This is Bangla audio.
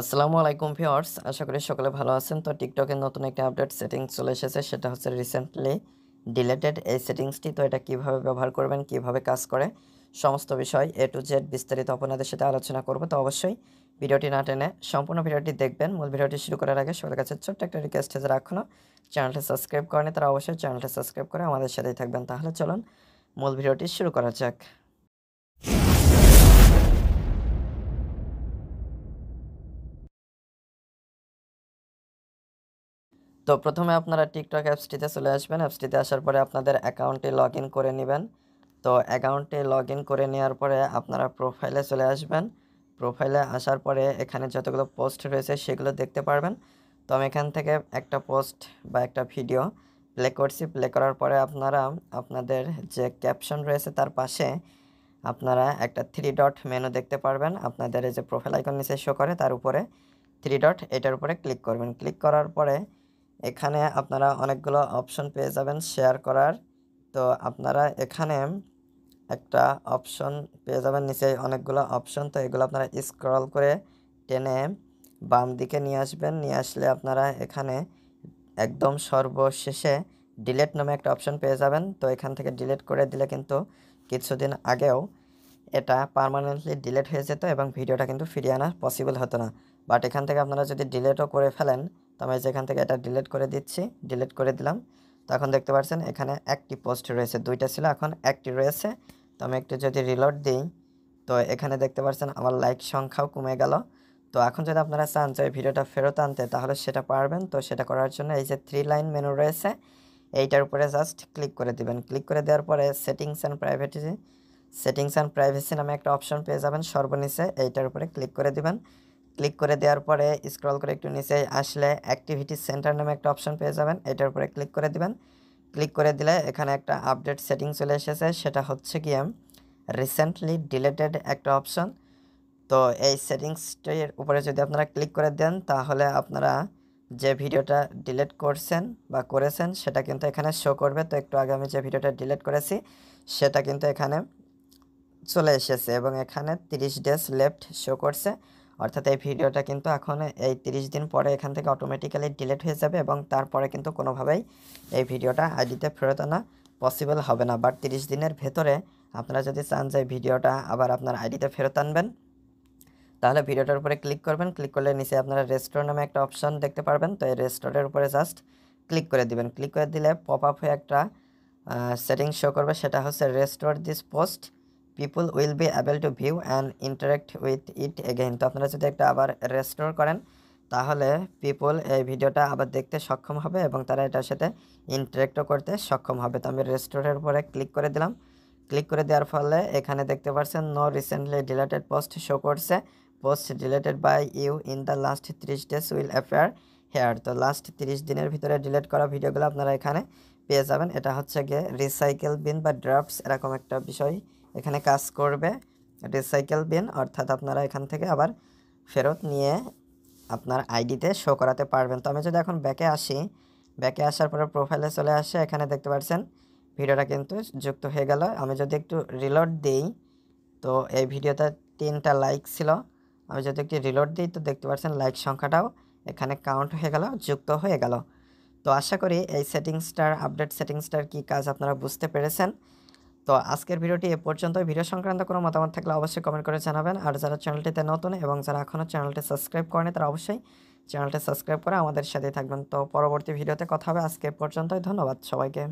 আসসালামু আলাইকুম ভিউয়ার্স, আশা করি সকলে ভালো আছেন। তো টিকটকের নতুন একটা আপডেট সেটিংস চলে এসেছে, সেটা হচ্ছে রিসেন্টলি ডিলেটেড এই সেটিংসটি। তো এটা কিভাবে ব্যবহার করবেন, কিভাবে কাজ করে, সমস্ত বিষয় এ টু জেড বিস্তারিত আপনাদের সাথে আলোচনা করব। তো অবশ্যই ভিডিওটি না টেনে সম্পূর্ণ ভিডিওটি দেখবেন। মূল ভিডিওটি শুরু করার আগে সবার কাছে ছোট্ট একটা রিকোয়েস্ট, যারা এখনও চ্যানেলটি সাবস্ক্রাইব করেনি তারা অবশ্যই চ্যানেলটি সাবস্ক্রাইব করে আমাদের সাথেই থাকবেন। তাহলে চলুন মূল ভিডিওটি শুরু করা যাক। তো প্রথমে আপনারা টিকটক অ্যাপসটিতে চলে আসবেন। অ্যাপসটিতে আসার পরে আপনাদের অ্যাকাউন্টে লগ ইন করে নেবেন। তো অ্যাকাউন্টে লগ ইন করে নেওয়ার পরে আপনারা প্রোফাইলে চলে আসবেন। প্রোফাইলে আসার পরে এখানে যতগুলো পোস্ট রয়েছে সেগুলো দেখতে পারবেন। তো আমি এখান থেকে একটা পোস্ট বা একটা ভিডিও প্লে করছি। প্লে করার পরে আপনারা আপনাদের যে ক্যাপশন রয়েছে তার পাশে আপনারা একটা থ্রি ডট মেনু দেখতে পারবেন। আপনাদের এই যে প্রোফাইল আইকন নিচে শো করে তার উপরে থ্রি ডট, এটার উপরে ক্লিক করবেন। ক্লিক করার পরে এখানে আপনারা অনেকগুলো অপশন পেয়ে যাবেন শেয়ার করার। তো আপনারা এখানে একটা অপশন পেয়ে যাবেন, নিচে অনেকগুলো অপশন। তো এগুলো আপনারা স্ক্রল করে টেনে বাম দিকে নিয়ে আসবেন। নিয়ে আসলে আপনারা এখানে একদম সর্বশেষে ডিলেট নামে একটা অপশন পেয়ে যাবেন। তো এখান থেকে ডিলেট করে দিলে কিন্তু কিছুদিন আগেও এটা পার্মানেন্টলি ডিলেট হয়ে যেত এবং ভিডিওটা কিন্তু ফিরিয়ে আনা পসিবল হতো না। বাট এখান থেকে আপনারা যদি ডিলেটও করে ফেলেন, তো আমি যেখান থেকে এটা ডিলেট করে দিচ্ছি, ডিলেট করে দিলাম। তো এখন দেখতে পাচ্ছেন এখানে একটি পোস্ট রয়েছে, দুইটা ছিল এখন একটি রয়েছে। তো আমি একটু যদি রিলোড দিই, তো এখানে দেখতে পাচ্ছেন আমার লাইক সংখ্যাও কমে গেল। তো এখন যদি আপনারা চান যে ভিডিওটা ফেরত আনতে, তাহলে সেটা পারবেন। তো সেটা করার জন্য এই যে থ্রি লাইন মেনু রয়েছে, এইটার উপরে জাস্ট ক্লিক করে দিবেন। ক্লিক করে দেওয়ার পরে সেটিংস অ্যান্ড প্রাইভেসি নামে একটা অপশন পেয়ে যাবেন সর্বনিচে, এইটার উপরে ক্লিক করে দিবেন। ক্লিক করে দেওয়ার পরে স্ক্রল করে একটু নিচে আসলে অ্যাক্টিভিটি সেন্টার নামে একটা অপশন পেয়ে যাবেন, এটার উপরে ক্লিক করে দিবেন। ক্লিক করে দিলে এখানে একটা আপডেট সেটিং চলে এসেছে, সেটা হচ্ছে গিয়ে রিসেন্টলি ডিলেটেড একটা অপশন। তো এই সেটিংসটির উপরে যদি আপনারা ক্লিক করে দেন, তাহলে আপনারা যে ভিডিওটা ডিলিট করছেন বা করেছেন সেটা কিন্তু এখানে শো করবে। তো একটু আগে আমি যে ভিডিওটা ডিলিট করেছি সেটা কিন্তু এখানে চলে এসেছে এবং এখানে 30 ডেজ লেফট শো করছে। অর্থাৎ এই ভিডিওটা কিন্তু এখন এই 30 দিন পরে এখান থেকে অটোমেটিক্যালি ডিলিট হয়ে যাবে এবং তারপরে কিন্তু কোনোভাবেই এই ভিডিওটা আইডিতে ফেরত আনা পসিবল হবে না। বাট 30 দিনের ভেতরে আপনারা যদি চান যে ভিডিওটা আবার আপনার আইডিতে ফেরত আনবেন, তাহলে ভিডিওটার উপরে ক্লিক করবেন। ক্লিক করলে নিচে আপনারা রেস্টোর নামে একটা অপশন দেখতে পারবেন। তো এই রেস্টোরের উপরে জাস্ট ক্লিক করে দিবেন। ক্লিক করে দিলে পপ আপ হয়ে একটা সেটিং শো করবে, সেটা হচ্ছে restore this post, people will be able to view and interact with it again. তো আপনারা যদি একটা আবার রেস্টোর করেন, তাহলে পিপল এই ভিডিওটা আবার দেখতে সক্ষম হবে এবং তারা এটার সাথে ইন্টারেক্টও করতে সক্ষম হবে। তো আমি রেস্টোরের উপরে ক্লিক করে দিলাম। ক্লিক করে দেওয়ার ফলে এখানে দেখতে পাচ্ছেন no recently deleted post show করছে, post deleted by you in the last 30 days will appear here. তো লাস্ট 30 দিনের ভিতরে ডিলিট করা ভিডিওগুলো আপনারা এখানে পেয়ে যাবেন। এটা হচ্ছে গিয়ে রিসাইকেল বিন বা ড্রাফটস এরকম একটা বিষয় এখানে কাজ করবে। রিসাইকেল বিন অর্থাৎ আপনারা এখান থেকে আবার ফেরত নিয়ে আপনার আইডিতে শো করাতে পারবেন। তো আমি যদি এখন ব্যাকে আসি, ব্যাকে আসার পরে প্রোফাইলে চলে আসে, এখানে দেখতে পাচ্ছেন ভিডিওটা কিন্তু যুক্ত হয়ে গেল। আমি যদি একটু রিলোড দিই, তো এই ভিডিওতে 3টা লাইক ছিল। আমি যদি একটু রিলোড দিই, তো দেখতে পাচ্ছেন লাইক সংখ্যাটাও এখানে কাউন্ট হয়ে গেল, যুক্ত হয়ে গেল। তো আশা করি এই সেটিংসটার আপডেট সেটিংসটার কি কাজ আপনারা বুঝতে পেরেছেন। তো আজকের ভিডিওটি এ পর্যন্ত। ভিডিও সংক্রান্ত কোনো মতামত থাকলে অবশ্যই কমেন্ট করে জানাবেন। আর যারা চ্যানেলটিতে নতুন এবং যারা এখনও চ্যানেলটি সাবস্ক্রাইব করেনি, তারা অবশ্যই চ্যানেলটি সাবস্ক্রাইব করে আমাদের সাথেই থাকবেন। তো পরবর্তী ভিডিওতে কথা হবে। আজকে এ পর্যন্তই। ধন্যবাদ সবাইকে।